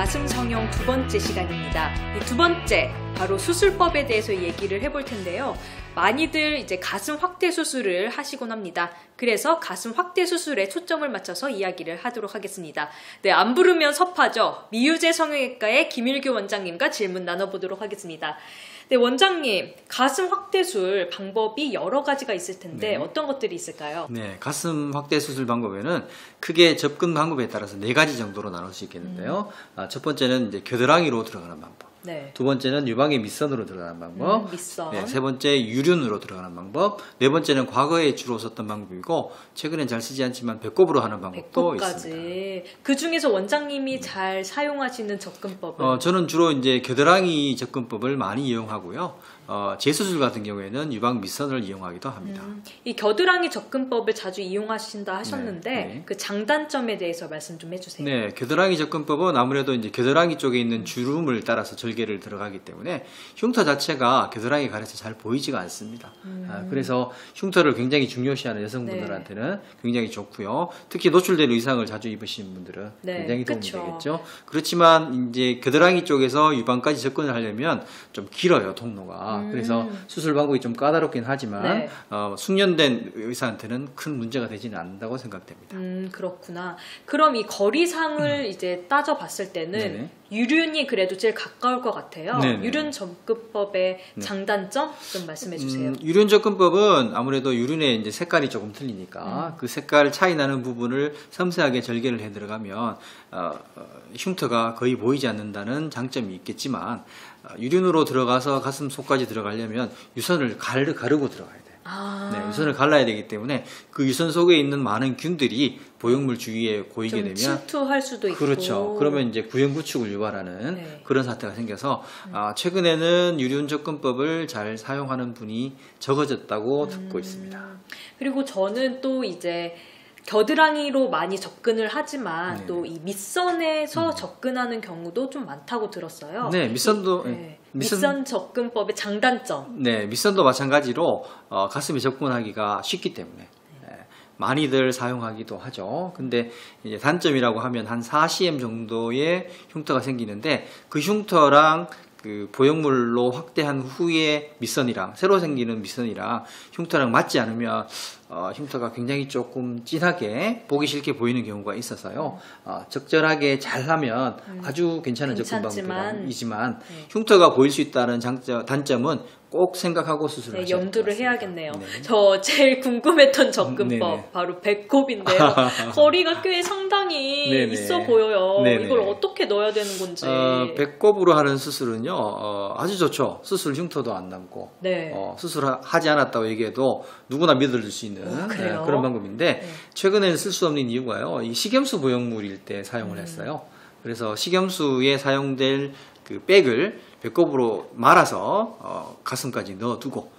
가슴 성형 두 번째 시간입니다. 이 두 번째, 바로 수술법에 대해서 얘기를 해볼 텐데요. 많이들 이제 가슴 확대 수술을 하시곤 합니다. 그래서 가슴 확대 수술에 초점을 맞춰서 이야기를 하도록 하겠습니다. 네, 안 부르면 섭하죠. 미유재 성형외과의 김일규 원장님과 질문 나눠보도록 하겠습니다. 네, 원장님, 가슴 확대술 방법이 여러 가지가 있을 텐데 어떤 것들이 있을까요? 네, 가슴 확대 수술 방법에는 크게 접근 방법에 따라서 4가지 정도로 나눌 수 있겠는데요. 첫 번째는 이제 겨드랑이로 들어가는 방법. 네. 두 번째는 유방의 밑선으로 들어가는 방법. 밑선. 네, 세 번째 유륜으로 들어가는 방법. 네 번째는 과거에 주로 썼던 방법이고 최근엔 잘 쓰지 않지만 배꼽으로 하는 방법도 있습니다. 그 중에서 원장님이 잘 사용하시는 접근법은? 저는 주로 이제 겨드랑이 접근법을 많이 이용하고요. 재수술 같은 경우에는 유방 밑선을 이용하기도 합니다. 이 겨드랑이 접근법을 자주 이용하신다 하셨는데 네. 그 장단점에 대해서 말씀 좀 해주세요. 네, 겨드랑이 접근법은 아무래도 이제 겨드랑이 쪽에 있는 주름을 따라서 절개를 들어가기 때문에 흉터 자체가 겨드랑이 가려서 잘 보이지가 않습니다. 그래서 흉터를 굉장히 중요시하는 여성분들한테는 굉장히 좋고요. 특히 노출된 의상을 자주 입으시는 분들은 굉장히 도움이 되겠죠. 그렇지만 이제 겨드랑이 쪽에서 유방까지 접근을 하려면 좀 길어요, 통로가. 그래서 수술 방법이 좀 까다롭긴 하지만 숙련된 의사한테는 큰 문제가 되지는 않는다고 생각됩니다. 그렇구나. 그럼 이 거리상을 이제 따져봤을 때는 유륜이 그래도 제일 가까울 것 같아요. 유륜 접근법의 장단점 좀 말씀해 주세요. 유륜 접근법은 아무래도 유륜의 이제 색깔이 조금 틀리니까 그 색깔 차이 나는 부분을 섬세하게 절개를 해 들어가면 흉터가 거의 보이지 않는다는 장점이 있겠지만 유륜으로 들어가서 가슴 속까지 들어가려면 유선을 가르고 들어가야 돼요. 네, 유선을 갈라야 되기 때문에 그 유선 속에 있는 많은 균들이 보형물 주위에 고이게 되면 침투할 수도 있고. 그렇죠. 그러면 이제 구형 구축을 유발하는 그런 사태가 생겨서 최근에는 유륜 접근법을 잘 사용하는 분이 적어졌다고 듣고 있습니다. 그리고 저는 또 이제 겨드랑이로 많이 접근을 하지만 또 이 밑선에서 접근하는 경우도 좀 많다고 들었어요. 네, 밑선도 밑선 접근법의 장단점. 네, 밑선도 마찬가지로 가슴에 접근하기가 쉽기 때문에 많이들 사용하기도 하죠. 근데 이제 단점이라고 하면 한 4cm 정도의 흉터가 생기는데 그 흉터랑 그 보형물로 확대한 후에 밑선이랑 새로 생기는 밑선이랑 흉터랑 맞지 않으면 흉터가 굉장히 조금 진하게 보기 싫게 보이는 경우가 있어서요. 적절하게 잘하면 아주 괜찮은 접근 방법이지만 흉터가 보일 수 있다는 단점은 꼭 생각하고 수술을 하셔야 염두를 해야겠네요. 저 제일 궁금했던 접근법 바로 배꼽인데요. 거리가 꽤 상당히 있어 보여요. 이걸 어떻게 넣어야 되는 건지. 배꼽으로 하는 수술은요 아주 좋죠. 수술 흉터도 안 남고 수술하지 않았다고 얘기해도 누구나 믿을 수 있는 그런 방법인데 최근에는 쓸 수 없는 이유가요. 이 식염수 보형물일 때 사용을 했어요. 그래서 식염수에 사용될 그 백을 배꼽으로 말아서 가슴까지 넣어두고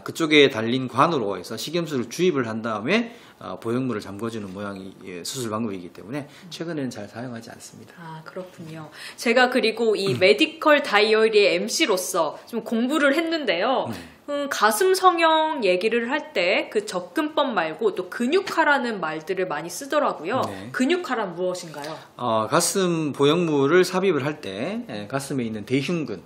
그쪽에 달린 관으로 해서 식염수를 주입을 한 다음에 보형물을 잠궈주는 모양이 수술 방법이기 때문에 최근에는 잘 사용하지 않습니다. 아, 그렇군요. 제가 그리고 이 메디컬 다이어리의 MC로서 좀 공부를 했는데요. 가슴 성형 얘기를 할 때 그 접근법 말고 또 근육화라는 말들을 많이 쓰더라고요. 근육화란 무엇인가요? 가슴 보형물을 삽입을 할 때 가슴에 있는 대흉근,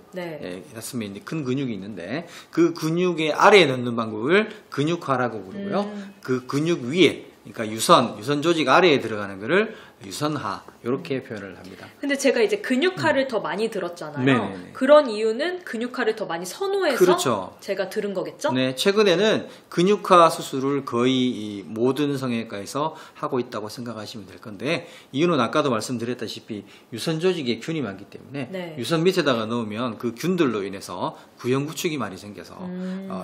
가슴에 있는 큰 근육이 있는데 그 근육의 아래에 넣는 방법을 근육화라고 부르고요. 그 근육 위에, 그러니까 유선 조직 아래에 들어가는 거를 유선화 이렇게 표현을 합니다. 근데 제가 이제 근육화를 더 많이 들었잖아요. 그런 이유는 근육화를 더 많이 선호해서 제가 들은 거겠죠? 네, 최근에는 근육화 수술을 거의 모든 성형외과에서 하고 있다고 생각하시면 될 건데 이유는 아까도 말씀드렸다시피 유선 조직에 균이 많기 때문에 유선 밑에다가 넣으면 그 균들로 인해서 구형 구축이 많이 생겨서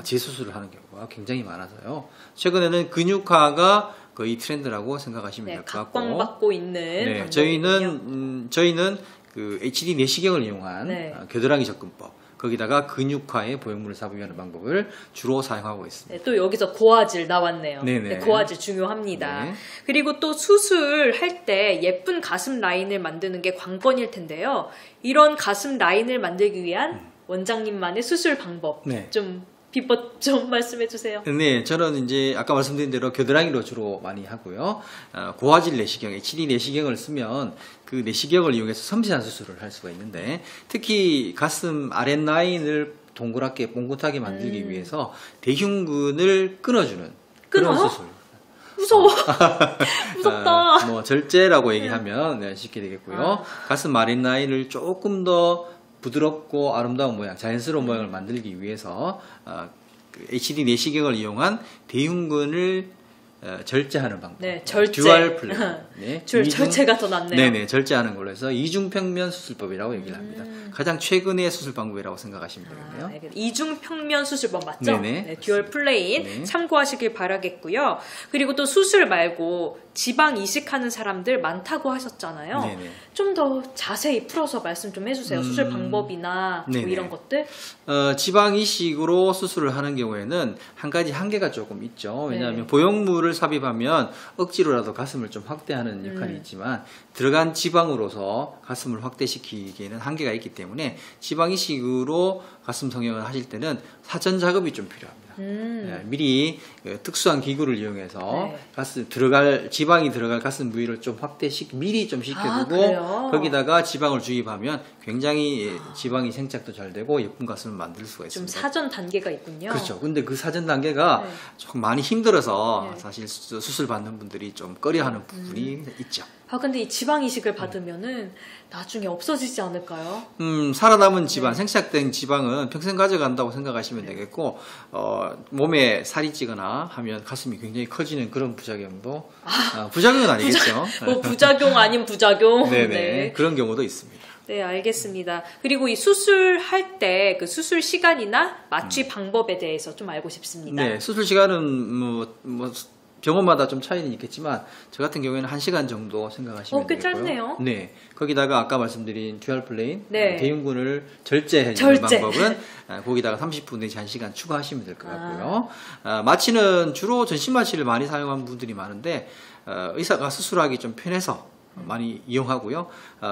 재수술을 하는 경우가 굉장히 많아서요. 최근에는 근육화가 거의 트렌드라고 생각하시면 될 것 같고, 각광받고 있는 저희는 그 HD 내시경을 이용한 겨드랑이 접근법, 거기다가 근육화에 보형물을 삽입하는 방법을 주로 사용하고 있습니다. 또 여기서 고화질 나왔네요. 고화질 중요합니다. 그리고 또 수술할 때 예쁜 가슴 라인을 만드는 게 관건일 텐데요. 이런 가슴 라인을 만들기 위한 원장님만의 수술 방법 좀 비법 좀 말씀해 주세요. 네, 저는 이제 아까 말씀드린 대로 겨드랑이로 주로 많이 하고요. 고화질 내시경, HD 내시경을 쓰면 그 내시경을 이용해서 섬세한 수술을 할 수가 있는데, 특히 가슴 아랫라인을 동그랗게 뽕긋하게 만들기 위해서 대흉근을 끊어주는 그런 수술. 무서워. 무섭다. 뭐 절제라고 얘기하면 네, 쉽게 되겠고요. 가슴 아랫라인을 조금 더 부드럽고 아름다운 모양, 자연스러운 모양을 만들기 위해서 그 HD 내시경을 이용한 대흉근을 절제하는 방법. 네, 절제. 듀얼 플레이. 네, 절제가 더 낫네요. 네네, 절제하는 걸로 해서 이중평면 수술법이라고 얘기를 합니다. 가장 최근의 수술 방법이라고 생각하시면 되겠네요. 이중평면 수술법 맞죠? 네네. 네, 듀얼 플레인 네. 참고하시길 바라겠고요. 그리고 또 수술 말고 지방 이식하는 사람들 많다고 하셨잖아요. 네네. 좀 더 자세히 풀어서 말씀 좀 해주세요. 수술 방법이나 뭐 네네. 이런 것들. 지방 이식으로 수술을 하는 경우에는 한 가지 한계가 조금 있죠. 왜냐하면 네. 보형물을 삽입하면 억지로라도 가슴을 좀 확대하는 역할이 있지만 들어간 지방으로서 가슴을 확대시키기에는 한계가 있기 때문에 지방 이식으로 가슴 성형을 하실 때는 사전 작업이 좀 필요합니다. 네, 미리 특수한 기구를 이용해서 네. 가슴 지방이 들어갈 가슴 부위를 좀 미리 좀 시켜두고 그래요? 거기다가 지방을 주입하면 굉장히 지방이 생착도 잘 되고 예쁜 가슴을 만들 수가 좀 있습니다. 사전 단계가 있군요. 그렇죠. 근데 그 사전 단계가 네. 조금 많이 힘들어서 네. 사실 수술 받는 분들이 좀 꺼려하는 부분이 있죠. 근데 이 지방 이식을 받으면은 나중에 없어지지 않을까요? 살아남은 지방, 생착된 지방은 평생 가져간다고 생각하시면 되겠고, 몸에 살이 찌거나 하면 가슴이 굉장히 커지는 그런 부작용도, 부작용은 아니겠죠. 뭐 부작용 아닌 부작용. 네네. 네. 그런 경우도 있습니다. 네, 알겠습니다. 그리고 이 수술할 때 그 수술 시간이나 마취 방법에 대해서 좀 알고 싶습니다. 네, 수술 시간은 뭐 병원마다 좀 차이는 있겠지만 저 같은 경우에는 1시간 정도 생각하시면 꽤 되겠고요. 짧네요. 네, 거기다가 아까 말씀드린 듀얼 플레인 네. 대흉근을 절제해주는 방법은 거기다가 30분 내지 1시간 추가하시면 될 것 같고요. 마취는 주로 전신 마취를 많이 사용하는 분들이 많은데 의사가 수술하기 좀 편해서 많이 이용하고요.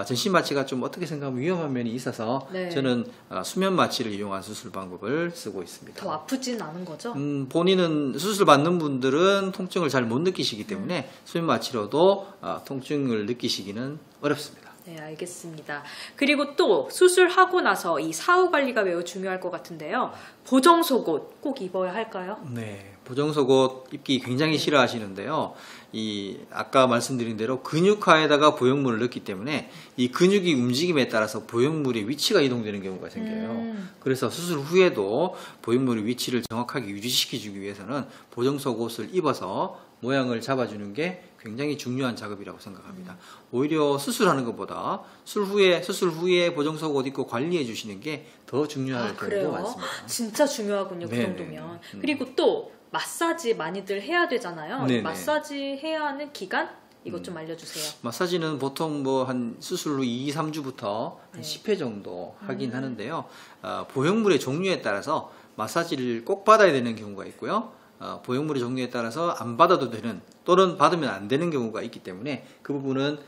전신 마취가 좀 어떻게 생각하면 위험한 면이 있어서 네. 저는 수면 마취를 이용한 수술 방법을 쓰고 있습니다. 더 아프진 않은 거죠? 본인은 수술 받는 분들은 통증을 잘 못 느끼시기 때문에 수면 마취로도 통증을 느끼시기는 어렵습니다. 네, 알겠습니다. 그리고 또 수술하고 나서 이 사후 관리가 매우 중요할 것 같은데요. 보정 속옷 꼭 입어야 할까요? 네, 보정 속옷 입기 굉장히 싫어하시는데요. 이 아까 말씀드린 대로 근육화에다가 보형물을 넣기 때문에 이 근육이 움직임에 따라서 보형물의 위치가 이동되는 경우가 생겨요. 그래서 수술 후에도 보형물의 위치를 정확하게 유지시켜주기 위해서는 보정 속옷을 입어서 모양을 잡아주는 게 굉장히 중요한 작업이라고 생각합니다. 오히려 수술하는 것보다 수술 후에 보정 속옷 입고 관리해 주시는 게 더 중요할 경우도 많습니다. 진짜 중요하군요. 그 정도면. 그리고 또 마사지 많이들 해야 되잖아요. 네네. 마사지 해야 하는 기간? 이것 좀 알려주세요. 마사지는 보통 뭐 한 수술 후 2, 3주부터 한 네. 10회 정도 하긴 하는데요. 보형물의 종류에 따라서 마사지를 꼭 받아야 되는 경우가 있고요. 보형물의 종류에 따라서 안 받아도 되는 또는 받으면 안 되는 경우가 있기 때문에 그 부분은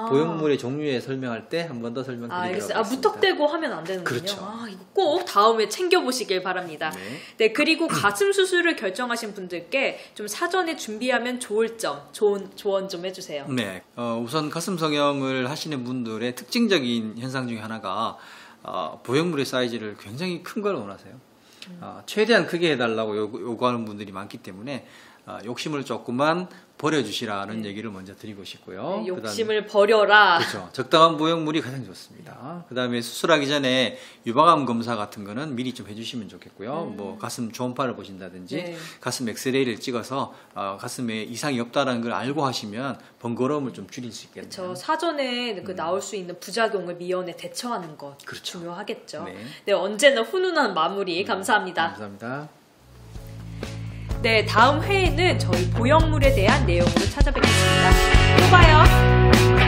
보형물의 종류에 설명할 때 한 번 더 설명드리도록 하겠습니다. 무턱대고 하면 안 되는군요. 그렇죠. 이거 꼭 다음에 챙겨보시길 바랍니다. 네, 그리고 가슴 수술을 결정하신 분들께 좀 사전에 준비하면 좋을 점, 조언 좀 해주세요. 네, 우선 가슴 성형을 하시는 분들의 특징적인 현상 중에 하나가 보형물의 사이즈를 굉장히 큰 걸 원하세요. 최대한 크게 해달라고 요구하는 분들이 많기 때문에 욕심을 조금만 버려주시라는 얘기를 먼저 드리고 싶고요. 네, 욕심을 버려라. 그렇죠. 적당한 보형물이 가장 좋습니다. 그 다음에 수술하기 전에 유방암 검사 같은 거는 미리 좀 해주시면 좋겠고요. 뭐 가슴 초음파를 보신다든지 가슴 엑스레이를 찍어서 가슴에 이상이 없다는 걸 알고 하시면 번거로움을 좀 줄일 수 있겠네요. 그렇죠. 사전에 그 나올 수 있는 부작용을 미연에 대처하는 것 그렇죠. 중요하겠죠. 네. 네, 언제나 훈훈한 마무리 감사합니다. 감사합니다. 네, 다음 회에는 저희 보형물에 대한 내용으로 찾아뵙겠습니다. 또 봐요.